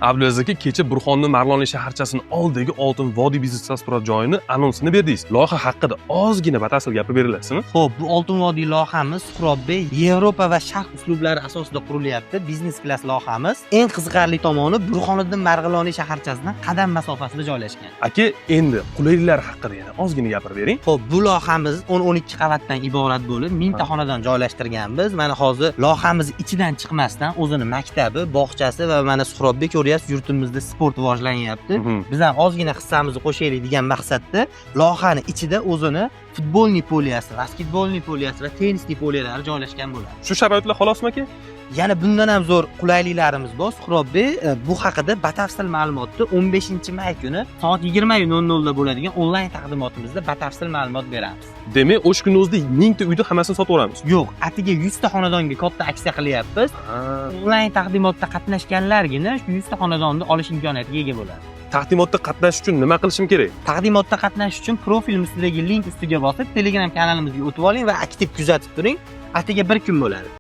Abdulaziz aka, kecha Burxonning Marg'ilonli shaharchasining oldidagi Oltin Vodiy biznes transport joyini anonsini berdingiz. Loyiha haqida ozgina batafsil gapirib berilasizmi? Xo'p, bu Oltin Vodiy loyihamiz Suhrobbey Yevropa va Sharq uslublari asosida qurilyapti. Biznes klass loyihamiz. Eng qiziqarli tomoni Burxoniddin Marg'ilonli shaharchasidan qadam masofasida joylashgan. Aka, endi qulayliklar haqida yana ozgina gapirib bering. Xo'p, bu loyihamiz 10-12 qavatdan iborat bo'lib, 1000 ta xonadan joylashtirganmiz. Mana hozir loyihamiz ichidan chiqmasdan o'zini maktabi, bog'chasi va mana Suhrobbey ko'ryapsiz, yurtimizda sport rivojlanyapti. Biz ham ozgina hissamizni qo'shaylik degan maqsadda loyihani ichida o'zini futbolni poliyasi, basketbolni poliyasi va tennisni poliyalari joylashgan bo'ladi. Shu sharoitlar xolosmi aka? Yana bundan ham zo'r qulayliklarimiz bor. Suhrobbey bu haqida batafsil ma'lumotni 15-may kuni soat 20:00 da bo'ladigan onlayn taqdimotimizda batafsil ma'lumot beramiz. Demak, o'sha kunning o'zida 1000 ta uyda hammasini sotib olamiz. Yo'q, atiga 100 ta xonadonga katta aksiya qilyapmiz. Onlayn taqdimotda qatnashganlargina shu 100 ta xonadonni olish imkoniyatiga ega bo'ladi. Taqdimotda qatnashish uchun nima qilishim kerak? Taqdimotda qatnashish uchun profilimizning link ustiga bosib, Telegram kanalimizga o'tib oling va aktiv kuzatib turing. Atiga 1 kun bo'ladi.